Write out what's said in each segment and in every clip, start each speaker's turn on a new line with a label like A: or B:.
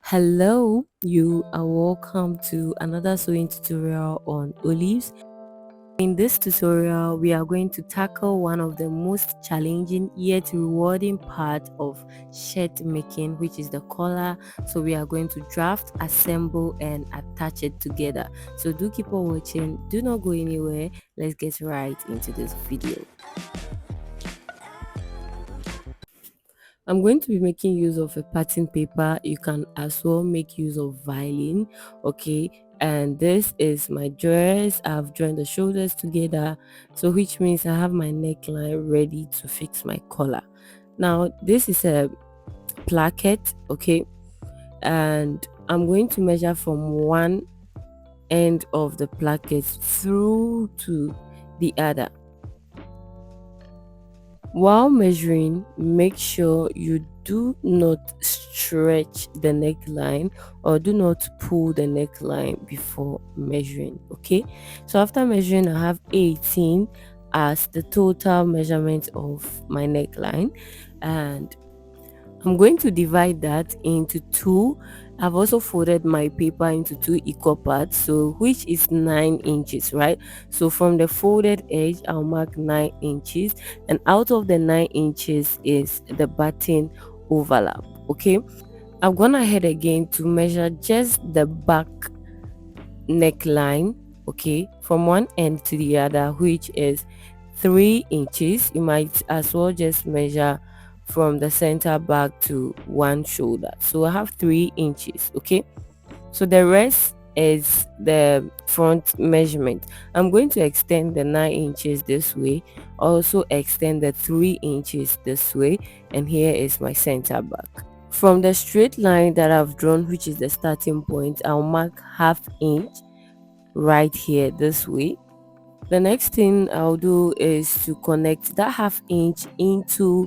A: Hello, you are welcome to another sewing tutorial on olives. In this tutorial, we are going to tackle one of the most challenging yet rewarding part of shirt making, which is the collar. So we are going to draft, assemble and attach it together. So do keep on watching, do not go anywhere. Let's get right into this video. I'm going to be making use of a pattern paper. You can as well make use of violin, okay? And this is my dress. I've joined the shoulders together, so which means I have my neckline ready to fix my collar. Now this is a placket, okay? And I'm going to measure from one end of the placket through to the other. While measuring, make sure you do not stretch the neckline or do not pull the neckline before measuring. Okay, so after measuring, I have 18 as the total measurement of my neckline, and I'm going to divide that into two. I've also folded my paper into two equal parts, so which is 9 inches, right? So from the folded edge, I'll mark 9 inches, and out of the 9 inches is the button overlap. Okay, I've gone ahead again to measure just the back neckline, okay, from one end to the other, which is 3 inches. You might as well just measure from the center back to one shoulder. So I have 3 inches, okay. So the rest is the front measurement. I'm going to extend the 9 inches this way, also extend the 3 inches this way, and here is my center back. From the straight line that I've drawn, which is the starting point, I'll mark half inch right here this way. The next thing I'll do is to connect that half inch into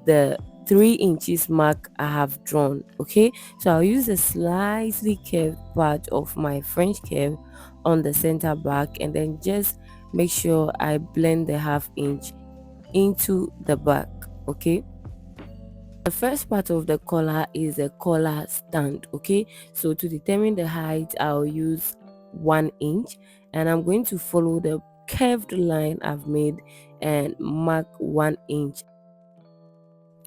A: the 3 inches mark I have drawn. Okay, so I'll use a slightly curved part of my French curve on the center back, and then just make sure I blend the half inch into the back. Okay, the first part of the collar is a collar stand. Okay, so to determine the height, I'll use 1 inch, and I'm going to follow the curved line I've made and mark 1 inch.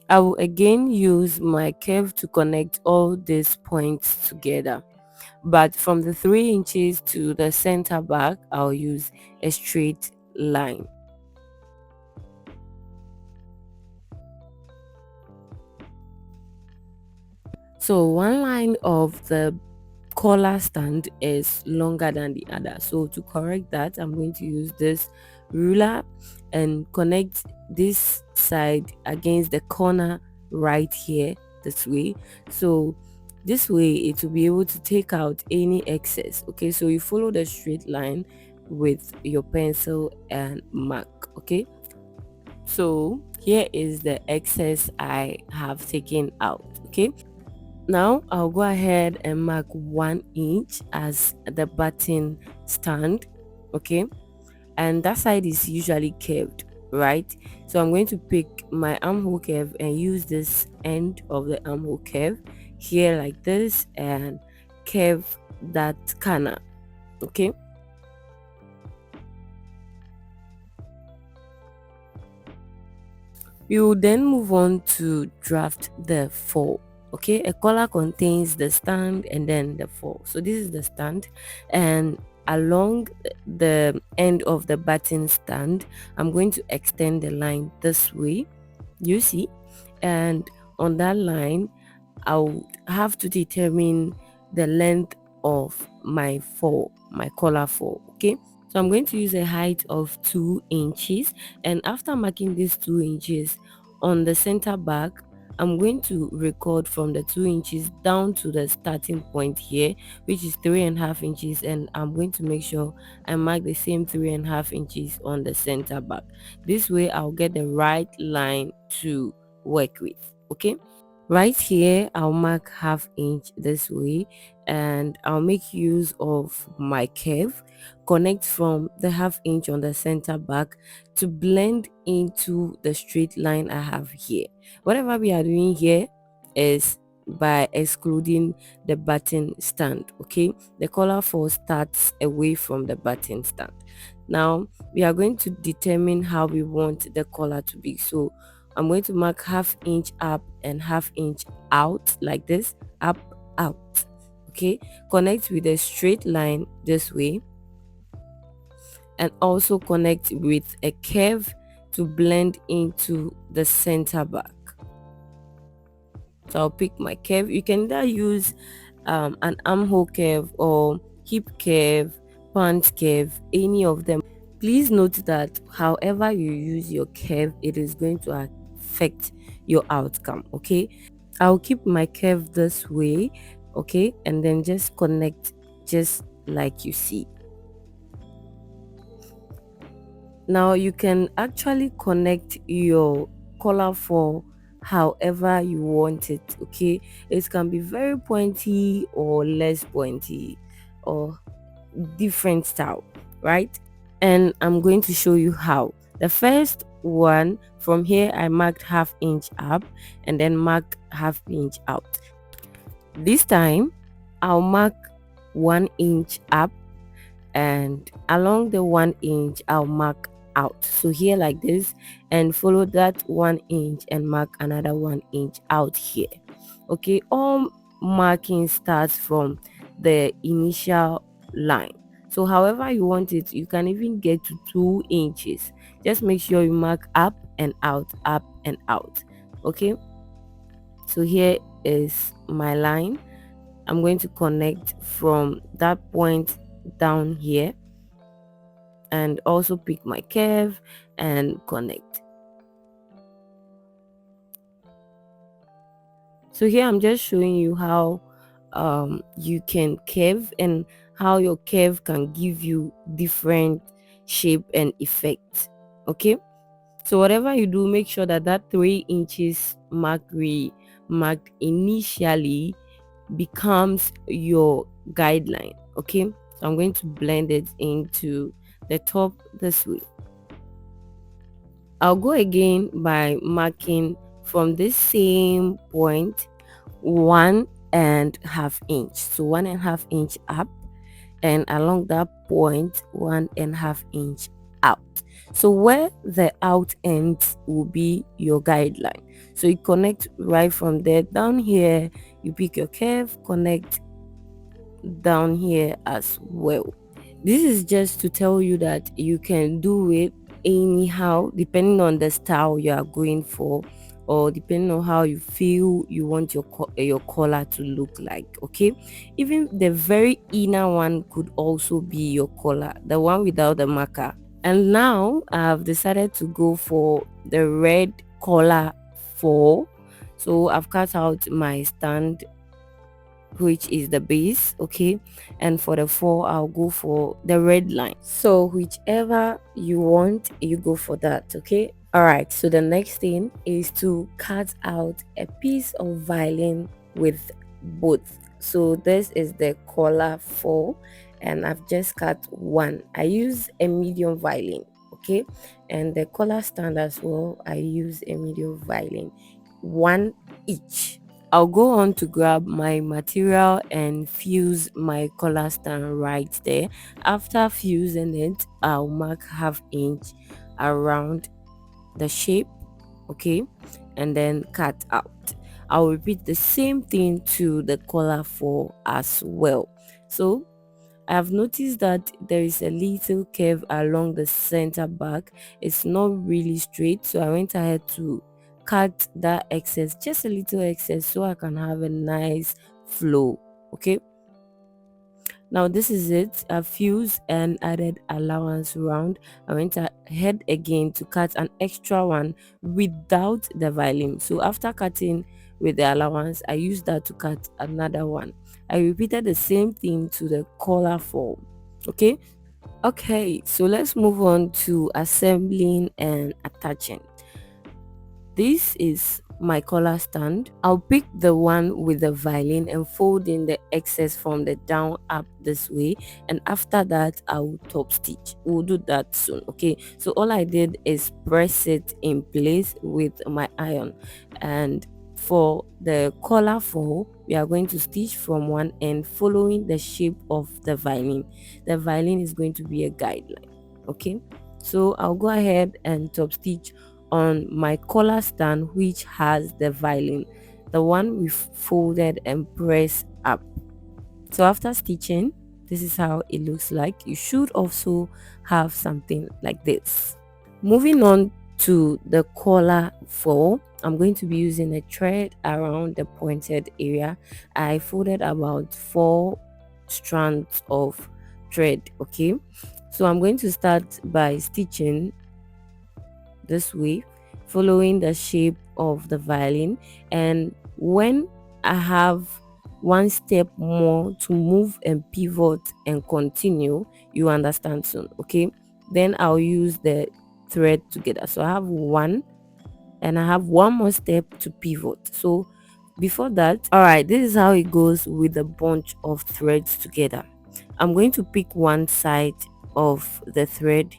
A: I will again use my curve to connect all these points together, but from the 3 inches to the center back, I'll use a straight line. So one line of the collar stand is longer than the other, so to correct that, I'm going to use this ruler and connect this side against the corner right here this way, so this way it will be able to take out any excess. Okay, so you follow the straight line with your pencil and mark. Okay, so here is the excess I have taken out. Okay, now I'll go ahead and mark 1 inch as the button stand. Okay, and that side is usually curved, right? So I'm going to pick my armhole curve and use this end of the armhole curve here like this and curve that corner. Okay, we will then move on to draft the fall. Okay, a collar contains the stand and then the fall. So this is the stand, and along the end of the button stand, I'm going to extend the line this way, you see, and on that line I'll have to determine the length of my fall, my collar fall. Okay, so I'm going to use a height of 2 inches, and after marking these 2 inches on the center back, I'm going to record from the 2 inches down to the starting point here, which is 3.5 inches, and I'm going to make sure I mark the same 3.5 inches on the center back. This way I'll get the right line to work with. Okay, right here I'll mark half inch this way, and I'll make use of my curve, connect from the half inch on the center back to blend into the straight line I have here. Whatever we are doing here is by excluding the button stand. Okay, the collar 4 starts away from the button stand. Now we are going to determine how we want the collar to be. So I'm going to mark half inch up and half inch out, like this, up, out. Okay, connect with a straight line this way, and also connect with a curve to blend into the center back. So I'll pick my curve. You can either use an armhole curve or hip curve, pant curve, any of them. Please note that however you use your curve, it is going to affect your outcome. Okay, I'll keep my curve this way. Okay, and then just connect just like you see. Now you can actually connect your collar for however you want it. Okay, it can be very pointy or less pointy or different style, right? And I'm going to show you how. The first one, from here I marked half inch up and then marked half inch out. This time I'll mark 1 inch up, and along the 1 inch I'll mark out, so here like this, and follow that 1 inch and mark another 1 inch out here. Okay, all marking starts from the initial line. So however you want it, you can even get to 2 inches. Just make sure you mark up and out, up and out. Okay, so here is my line. I'm going to connect from that point down here and also pick my curve and connect. So here I'm just showing you how you can curve and how your curve can give you different shape and effect. Okay, so whatever you do, make sure that that 3 inches marked initially becomes your guideline. Okay, so I'm going to blend it into the top this way. I'll go again by marking from this same point 1.5 inch, so 1.5 inch up, and along that point 1.5 inch out. So where the out ends will be your guideline. So you connect right from there down here, you pick your curve, connect down here as well. This is just to tell you that you can do it anyhow depending on the style you are going for, or depending on how you feel you want your collar to look like. Okay, even the very inner one could also be your collar, the one without the marker. And now I've decided to go for the red collar 4. So I've cut out my stand, which is the base. Okay, and for the 4 I'll go for the red line. So whichever you want, you go for that. Okay, all right, so the next thing is to cut out a piece of violin with both. So this is the collar 4 and I've just cut one. I use a medium violin. Okay, and the collar stand as well, I use a medium violin, one each. I'll go on to grab my material and fuse my collar stand right there. After fusing it, I'll mark half inch around the shape. Okay, and then cut out. I'll repeat the same thing to the collar 4 as well. So I have noticed that there is a little curve along the center back. It's not really straight, so I went ahead to cut that excess, just a little excess, so I can have a nice flow. Okay, now this is it. I fused and added allowance round. I went ahead again to cut an extra one without the violin. So after cutting with the allowance, I used that to cut another one. I repeated the same thing to the collar form. Okay, okay, so let's move on to assembling and attaching. This is my collar stand. I'll pick the one with the violin and fold in the excess from the down up this way, and after that I will top stitch. We'll do that soon. Okay, so all I did is press it in place with my iron and for the collar 4, we are going to stitch from one end following the shape of the violin. The violin is going to be a guideline. Okay, so I'll go ahead and top stitch on my collar stand, which has the violin, the one we've folded and pressed up. So after stitching, this is how it looks like. You should also have something like this. Moving on to the collar 4, I'm going to be using a thread around the pointed area. I folded about 4 strands of thread. Okay, so I'm going to start by stitching this way, following the shape of the violin, and when I have one step more to move and pivot and continue, you understand soon. Okay, then I'll use the thread together. So I have one and I have one more step to pivot. So before that, all right, this is how it goes with a bunch of threads together. I'm going to pick one side of the thread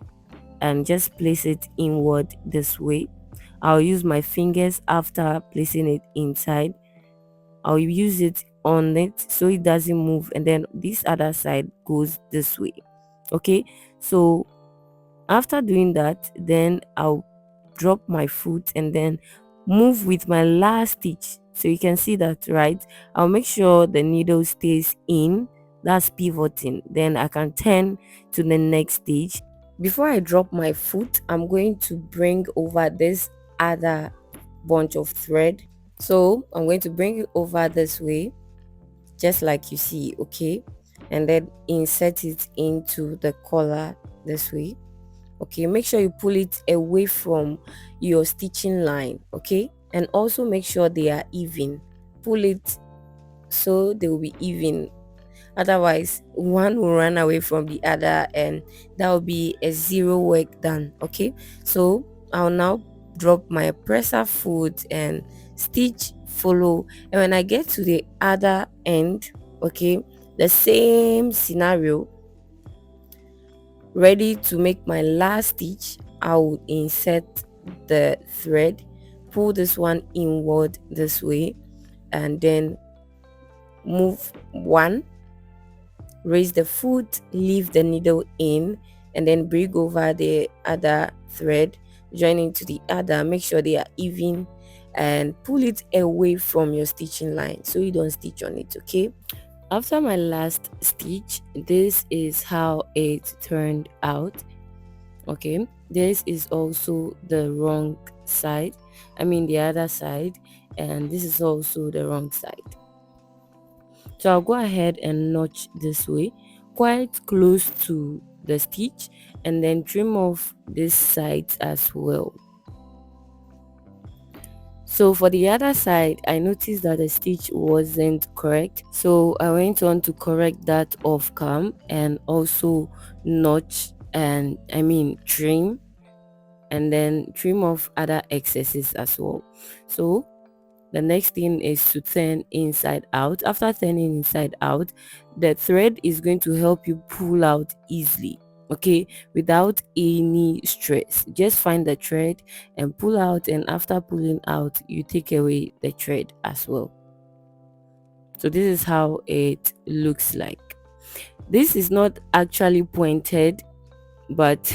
A: and just place it inward this way. I'll use my fingers after placing it inside. I'll use it on it so it doesn't move, and then this other side goes this way. Okay, so after doing that, then I'll drop my foot and then move with my last stitch. So you can see that, right? I'll make sure the needle stays in, that's pivoting, then I can turn to the next stage. Before I drop my foot, I'm going to bring over this other bunch of thread. So I'm going to bring it over this way, just like you see. Okay, and then insert it into the collar this way. Okay, make sure you pull it away from your stitching line. Okay, and also make sure they are even. Pull it so they will be even, otherwise one will run away from the other and that will be a zero work done. Okay, so I'll now drop my presser foot and stitch follow, and when I get to the other end, okay, the same scenario, ready to make my last stitch, I will insert the thread, pull this one inward this way, and then move one, raise the foot, leave the needle in, and then bring over the other thread, join into the other, make sure they are even, and pull it away from your stitching line so you don't stitch on it. Okay, after my last stitch, this is how it turned out. Okay, this is also the wrong side, I mean the other side, and this is also the wrong side. So I'll go ahead and notch this way, quite close to the stitch, and then trim off this side as well. So for the other side, I noticed that the stitch wasn't correct, so I went on to correct that off cam and also notch, and I mean trim, and then trim off other excesses as well. So the next thing is to turn inside out. After turning inside out, the thread is going to help you pull out easily, okay, without any stress. Just find the thread and pull out, and after pulling out, you take away the thread as well. So this is how it looks like. This is not actually pointed, but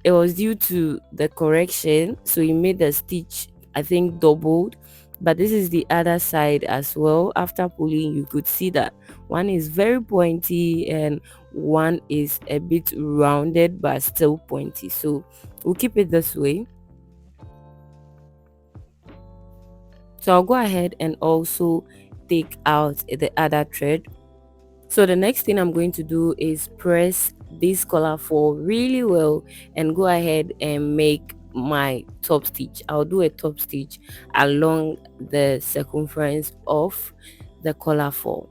A: it was due to the correction, so it made the stitch, I think, doubled. But this is the other side as well. After pulling, you could see that one is very pointy and one is a bit rounded but still pointy, so we'll keep it this way. So I'll go ahead and also take out the other thread. So the next thing I'm going to do is press this collar 4 really well and go ahead and make my top stitch. I'll do a top stitch along the circumference of the collar 4.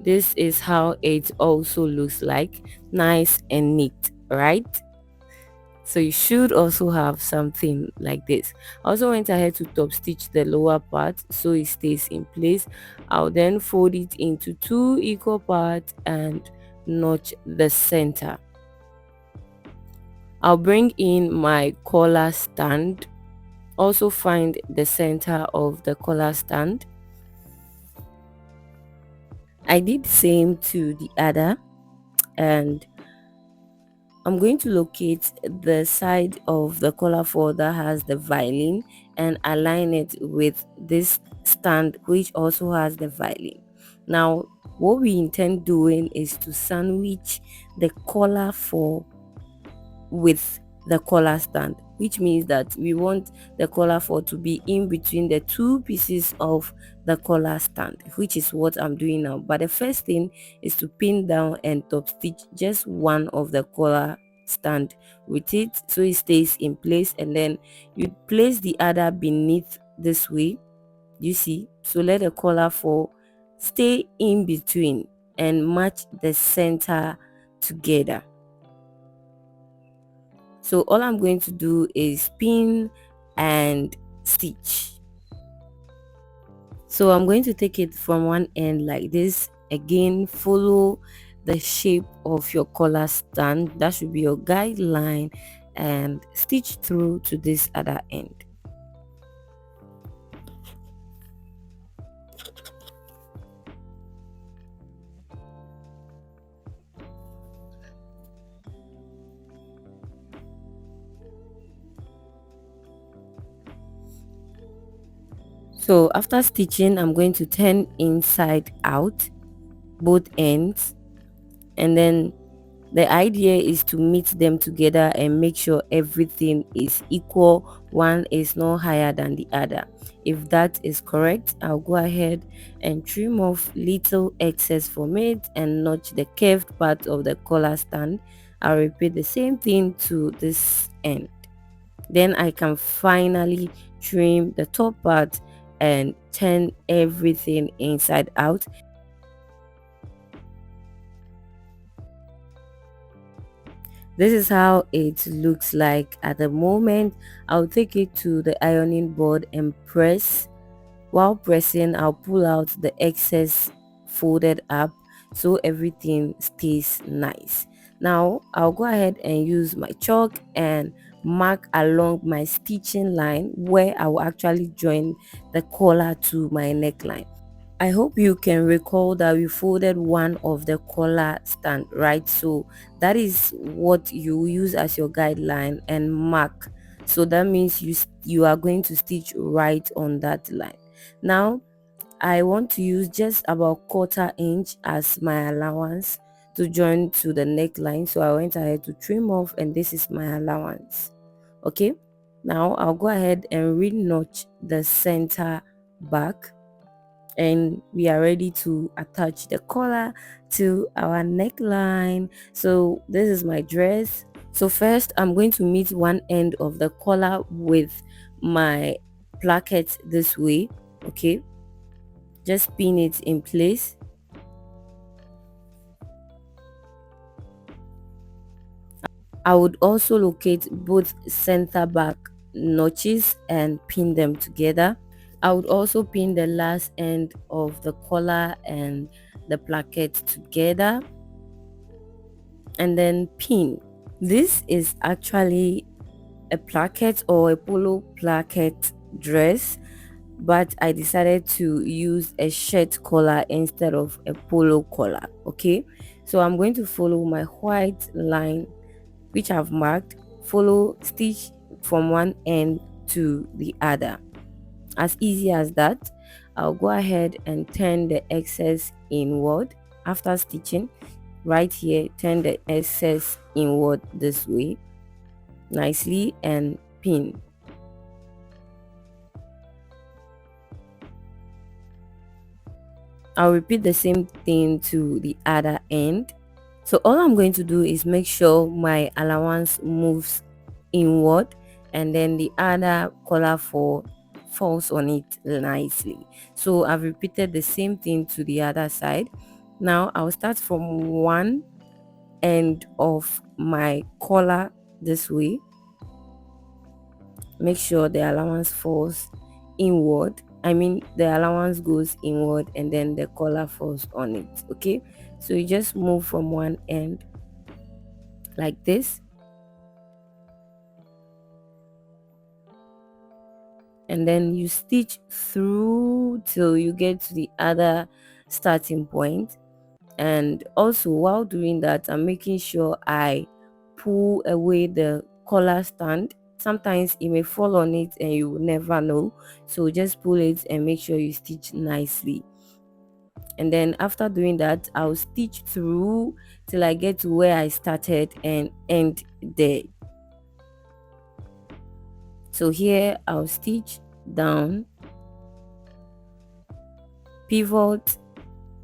A: This is how it also looks like, nice and neat, right? So you should also have something like this. I also went ahead to top stitch the lower part so it stays in place. I'll then fold it into 2 equal parts and notch the center. I'll bring in my collar stand. Also find the center of the collar stand. I did the same to the other, and I'm going to locate the side of the collar four that has the violin and align it with this stand which also has the violin. Now what we intend doing is to sandwich the collar four with the collar stand, which means that we want the collar four to be in between the two pieces of the collar stand, which is what I'm doing now. But the first thing is to pin down and top stitch just one of the collar stand with it so it stays in place, and then you place the other beneath this way, you see. So let the collar four stay in between and match the center together. So all I'm going to do is pin and stitch. So I'm going to take it from one end like this. Again, follow the shape of your collar stand. That should be your guideline, and stitch through to this other end. So after stitching, I'm going to turn inside out both ends, and then the idea is to meet them together and make sure everything is equal. One is not higher than the other. If that is correct, I'll go ahead and trim off little excess from it and notch the curved part of the collar stand. I'll repeat the same thing to this end. Then I can finally trim the top part and turn everything inside out. This is how it looks like at the moment. I'll take it to the ironing board and press. While pressing, I'll pull out the excess folded up so everything stays nice. Now I'll go ahead and use my chalk and mark along my stitching line where I will actually join the collar to my neckline. I hope you can recall that we folded one of the collar stand, right? So that is what you use as your guideline and mark. So that means you are going to stitch right on that line. Now I want to use just about 1/4 inch as my allowance to join to the neckline. So I went ahead to trim off, and this is my allowance. Okay, now I'll go ahead and re-notch the center back, and we are ready to attach the collar to our neckline. So this is my dress. So first I'm going to meet one end of the collar with my placket this way. Okay, just pin it in place. I would also locate both center back notches and pin them together. I would also pin the last end of the collar and the placket together and then pin. This is actually a placket or a polo placket dress, but I decided to use a shirt collar instead of a polo collar. Okay, so I'm going to follow my white line which I've marked, follow, stitch from one end to the other. As easy as that. I'll go ahead and turn the excess inward after stitching. Right here, turn the excess inward this way nicely and pin. I'll repeat the same thing to the other end. So all I'm going to do is make sure my allowance moves inward, and then the other collar for falls on it nicely. So I've repeated the same thing to the other side. Now I'll start from one end of my collar this way. Make sure the allowance falls inward. I mean the allowance goes inward and then the collar falls on it. Okay, so you just move from one end like this. and then you stitch through till you get to the other starting point. And also while doing that, I'm making sure I pull away the collar stand. Sometimes it may fall on it and you will never know, so just pull it and make sure you stitch nicely. And then after doing that, I'll stitch through till I get to where I started and end there. So here I'll stitch down, pivot,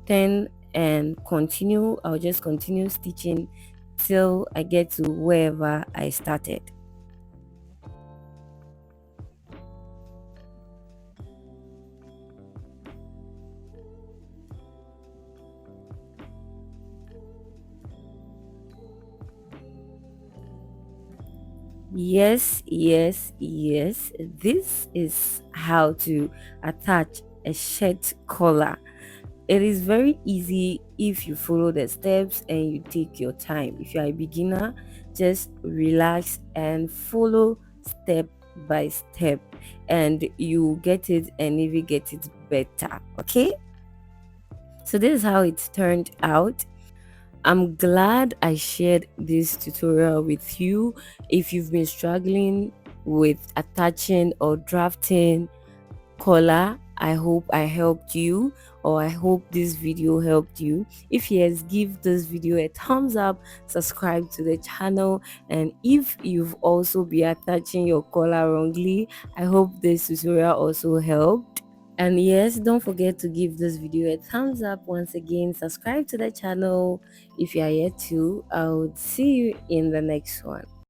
A: turn, and continue. I'll just continue stitching till I get to wherever I started. Yes, yes, yes. This is how to attach a shirt collar. It is very easy if you follow the steps and you take your time. If you are a beginner, just relax and follow step by step, and you get it and even get it better. Okay? So this is how it turned out. I'm glad I shared this tutorial with you. If you've been struggling with attaching or drafting collar, I hope I helped you, or I hope this video helped you. If yes, give this video a thumbs up, subscribe to the channel, and if you've also been attaching your collar wrongly, I hope this tutorial also helped. And yes, don't forget to give this video a thumbs up. Once again, subscribe to the channel if you are yet to. I will see you in the next one.